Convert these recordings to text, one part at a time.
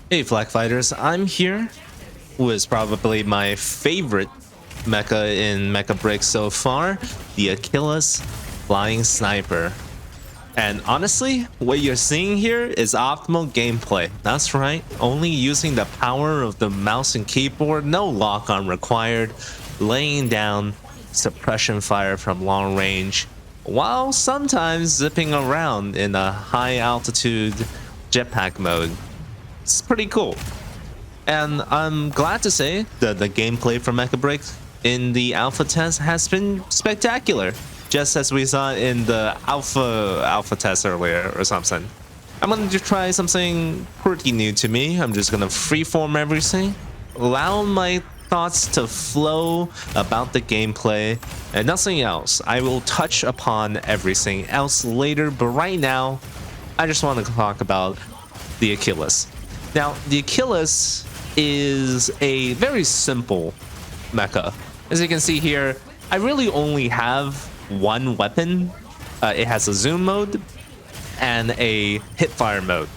Hey Flag Fighters, I'm here with probably my favorite mecha in Mechabreak so far, the Aquilas Flying Sniper. And honestly, what you're seeing here is optimal gameplay. That's right, only using the power of the mouse and keyboard, no lock-on required, laying down suppression fire from long range, while sometimes zipping around in a high altitude jetpack mode. It's pretty cool. And I'm glad to say that the gameplay for Mechabreak in the alpha test has been spectacular, just as we saw in the alpha test earlier or something. I'm going to try something pretty new to me. I'm just going to freeform everything, allow my thoughts to flow about the gameplay and nothing else. I will touch upon everything else later, but right now, I just want to talk about the Aquilas. Now, the Aquilas is a very simple mecha. As you can see here, I really only have one weapon. It has a zoom mode and a hipfire mode.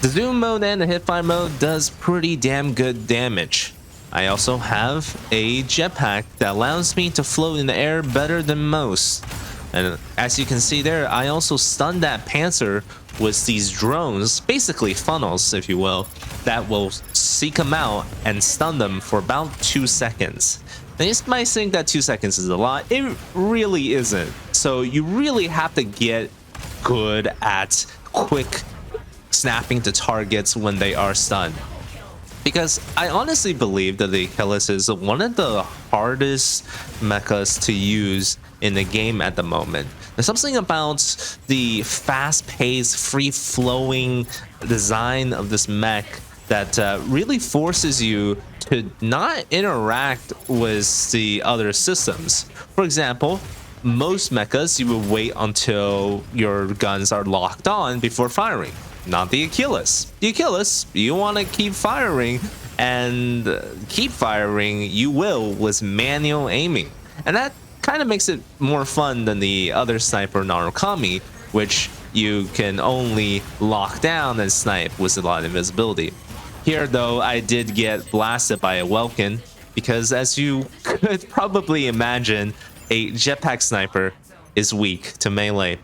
The zoom mode and the hipfire mode does pretty damn good damage. I also have a jetpack that allows me to float in the air better than most. And as you can see there, I also stunned that Panzer with these drones, basically funnels, if you will, that will seek them out and stun them for about 2 seconds. Now, you might think that 2 seconds is a lot. It really isn't. So you really have to get good at quick snapping to targets when they are stunned. Because I honestly believe that the Aquilas is one of the hardest mechas to use in the game at the moment. There's something about the fast-paced, free-flowing design of this mech that really forces you to not interact with the other systems. For example, most mechas, you will wait until your guns are locked on before firing. Not the Aquilas. The Aquilas, you want to keep firing, and keep firing you will with manual aiming. And that kind of makes it more fun than the other sniper Narukami, which you can only lock down and snipe with a lot of invisibility. Here though, I did get blasted by a Welkin, because as you could probably imagine, a jetpack sniper is weak to melee.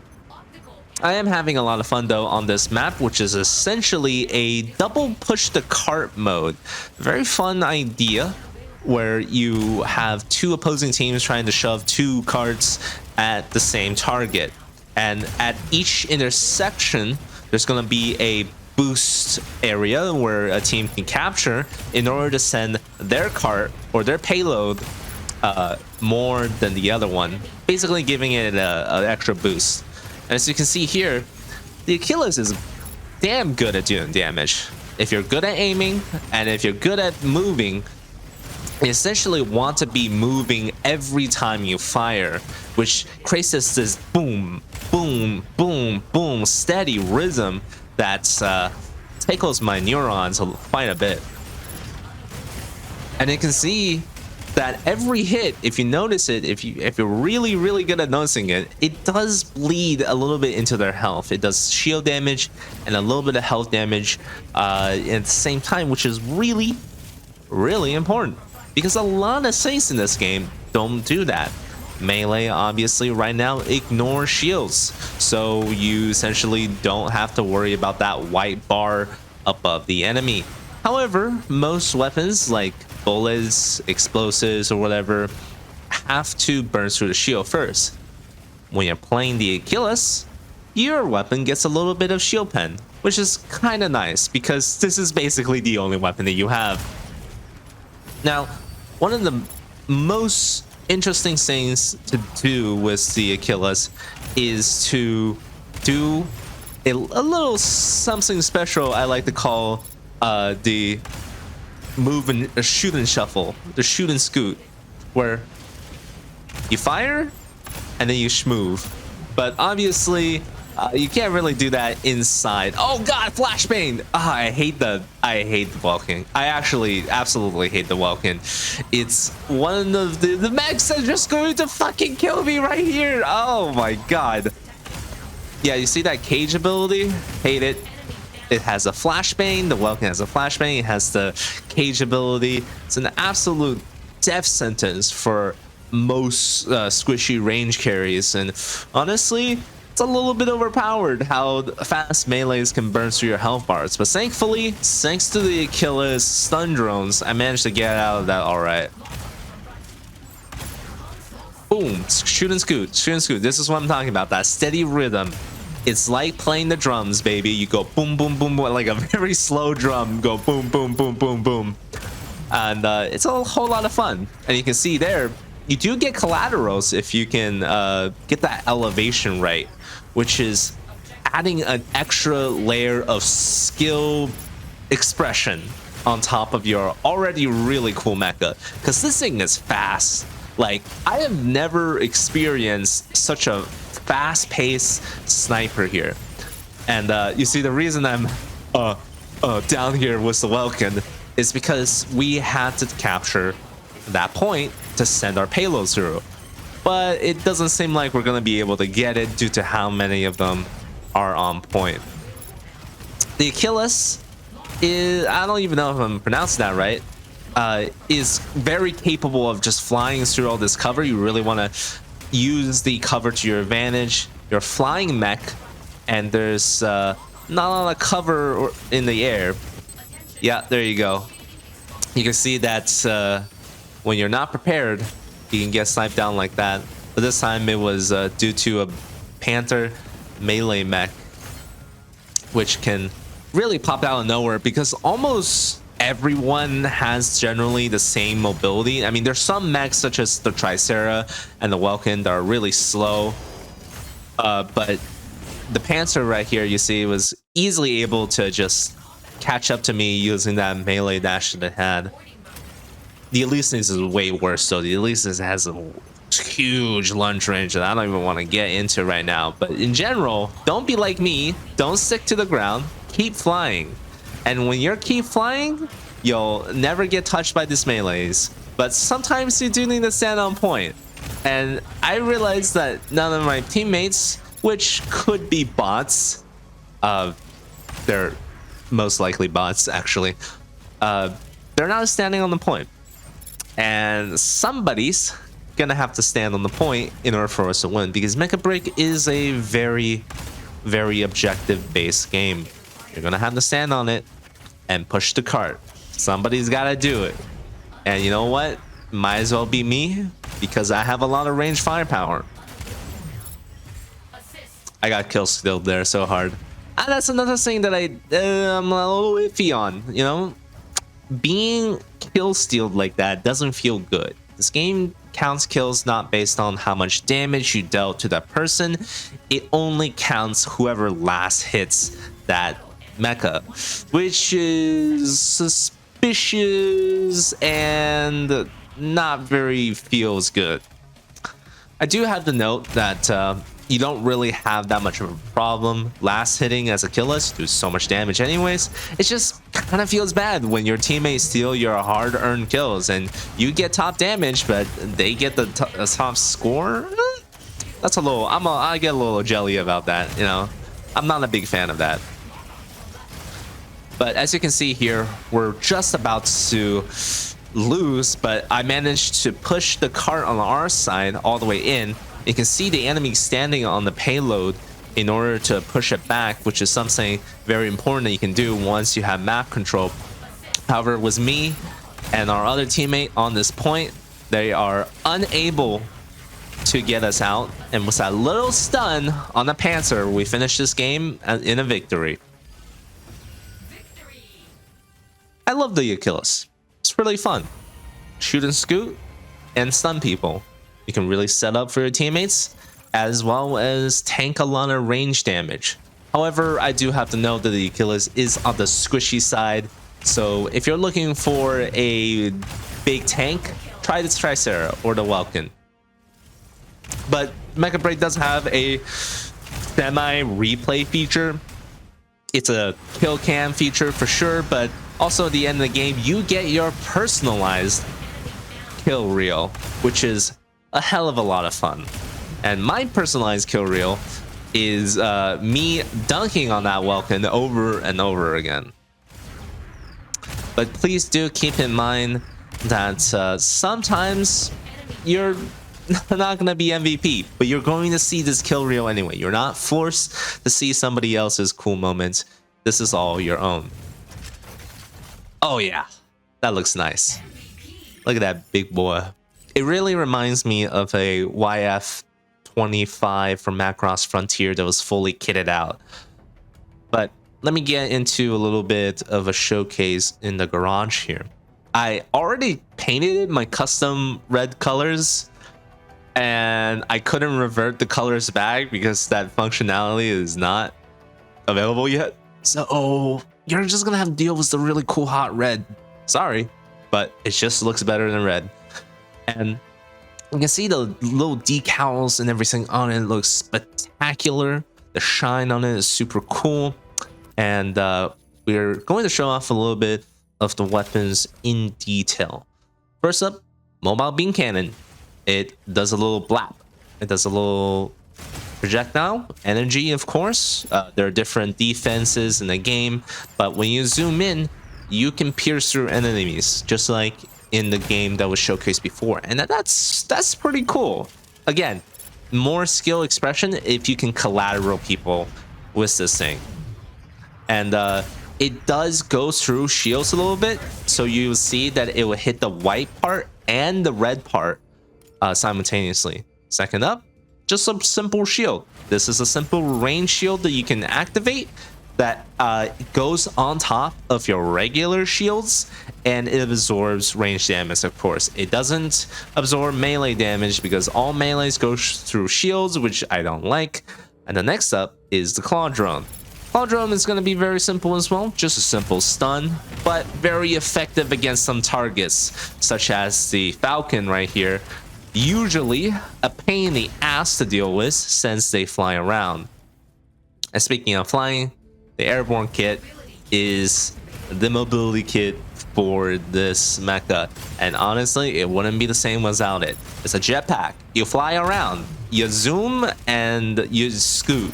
I am having a lot of fun though on this map, which is essentially a double push the cart mode. Very fun idea where you have two opposing teams trying to shove two carts at the same target. And at each intersection, there's going to be a boost area where a team can capture in order to send their cart or their payload more than the other one, basically giving it an extra boost. As you can see here, the Aquilas is damn good at doing damage. If you're good at aiming and if you're good at moving, you essentially want to be moving every time you fire, which creates this boom, boom, boom, boom, steady rhythm that tickles my neurons quite a bit. And you can see that every hit, if you notice it, if you're really good at noticing it, it does bleed a little bit into their health. It does shield damage and a little bit of health damage at the same time, which is really important, because a lot of things in this game don't do that. Melee obviously right now ignores shields, so you essentially don't have to worry about that white bar above the enemy. However, most weapons like bullets, explosives, or whatever have to burn through the shield first. When you're playing the Aquilas, your weapon gets a little bit of shield pen, which is kind of nice because this is basically the only weapon that you have. Now, one of the most interesting things to do with the Aquilas is to do a little something special I like to call the move and shoot and shuffle, the shoot and scoot, where you fire and then you schmoove. But obviously you can't really do that inside. Oh god, flashbang! I hate the Welkin. I actually absolutely hate the Welkin. It's one of the mechs that's just going to fucking kill me right here. Oh my god. Yeah, you see that cage ability? Hate it. It has a flashbang. The Welkin has a flashbang. It has the cage ability. It's an absolute death sentence for most squishy range carries, and honestly, it's a little bit overpowered how fast melees can burn through your health bars. But thankfully, thanks to the Aquilas stun drones, I managed to get out of that all right. Boom, shoot and scoot, shoot and scoot. This is what I'm talking about, that steady rhythm. It's like playing the drums, baby. You go boom, boom, boom, boom, like a very slow drum. Go boom, boom, boom, boom, boom. And it's a whole lot of fun. And you can see there, you do get collaterals if you can get that elevation right, which is adding an extra layer of skill expression on top of your already really cool mecha. Because this thing is fast. Like, I have never experienced such a fast-paced sniper here. And you see, the reason I'm down here with the Welkin is because we had to capture that point to send our payloads through. But it doesn't seem like we're going to be able to get it due to how many of them are on point. The Aquilas is, I don't even know if I'm pronouncing that right, is very capable of just flying through all this cover. You really want to use the cover to your advantage. You're flying mech, and there's not a lot of cover in the air. Yeah, there you go. You can see that when you're not prepared, you can get sniped down like that. But this time it was due to a Panther melee mech, which can really pop out of nowhere because almost everyone has generally the same mobility. I mean, there's some mechs such as the Tricera and the Welkin that are really slow, but the Panther right here, you see, was easily able to just catch up to me using that melee dash that it had. The Elysius is way worse, though. The Elysius has a huge lunge range that I don't even want to get into right now. But in general, don't be like me. Don't stick to the ground. Keep flying. And when you're keep flying, you'll never get touched by these melees. But sometimes you do need to stand on point. And I realized that none of my teammates, which could be bots, they're most likely bots actually, they're not standing on the point. And somebody's gonna have to stand on the point in order for us to win, because Mechabreak is a very, very objective based game. You're gonna have to stand on it and push the cart. Somebody's gotta do it. And you know what? Might as well be me, because I have a lot of range firepower. I got kill stealed there so hard. And that's another thing that I'm a little iffy on, you know? Being kill stealed like that doesn't feel good. This game counts kills not based on how much damage you dealt to that person. It only counts whoever last hits that mecha, which is suspicious and not very feels good. I do have to note that you don't really have that much of a problem last hitting as Aquilas. Do so much damage anyways. It just kind of feels bad when your teammates steal your hard-earned kills and you get top damage, but they get the top score. That's a little. I get a little jelly about that. You know, I'm not a big fan of that. But as you can see here, we're just about to lose, but I managed to push the cart on our side all the way in. You can see the enemy standing on the payload in order to push it back, which is something very important that you can do once you have map control. However, it was me and our other teammate on this point. They are unable to get us out, and with that little stun on the Panther, we finished this game in a victory. I love the Aquilas. It's really fun. Shoot and scoot and stun people. You can really set up for your teammates, as well as tank a lot of range damage. However, I do have to note that the Aquilas is on the squishy side, so if you're looking for a big tank, try the Tricera or the Welkin. But Mechabreak does have a semi-replay feature. It's a kill cam feature for sure, but also at the end of the game, you get your personalized kill reel, which is a hell of a lot of fun. And my personalized kill reel is me dunking on that Welkin over and over again. But please do keep in mind that sometimes you're not gonna be MVP, but you're going to see this kill reel anyway. You're not forced to see somebody else's cool moments. This is all your own. Oh yeah, that looks nice. Look at that big boy. It really reminds me of a YF-25 from Macross Frontier that was fully kitted out. But let me get into a little bit of a showcase in the garage here. I already painted my custom red colors, and I couldn't revert the colors back because that functionality is not available yet. So you're just gonna have to deal with the really cool hot red. Sorry, but it just looks better than red. And you can see the little decals and everything on it looks spectacular. The shine on it is super cool. And we're going to show off a little bit of the weapons in detail. First up, mobile beam cannon. It does a little blap. It does a little projectile energy, of course. There are different defenses in the game, but when you zoom in, you can pierce through enemies, just like in the game that was showcased before, and that's pretty cool. Again, more skill expression if you can collateral people with this thing. And it does go through shields a little bit, so you will see that it will hit the white part and the red part simultaneously. Second up, just a simple shield. This is a simple range shield that you can activate that goes on top of your regular shields, and it absorbs range damage. Of course, it doesn't absorb melee damage because all melees go through shields, which I don't like. And the next up is the claw drone. Claw drone is going to be very simple as well, just a simple stun, but very effective against some targets, such as the Falcon right here. Usually a pain in the ass to deal with since they fly around. And speaking of flying, the airborne kit is the mobility kit for this mecha, and honestly it wouldn't be the same without it. It's a jetpack. You fly around, you zoom, and you scoot.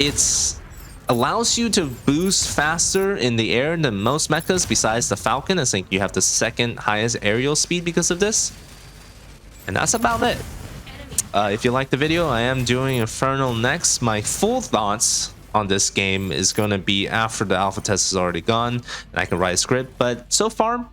It's allows you to boost faster in the air than most mechas besides the Falcon. I think you have the second highest aerial speed because of this. And that's about it. If you like the video, I am doing Infernal next. My full thoughts on this game is going to be after the alpha test is already gone and I can write a script, but so far,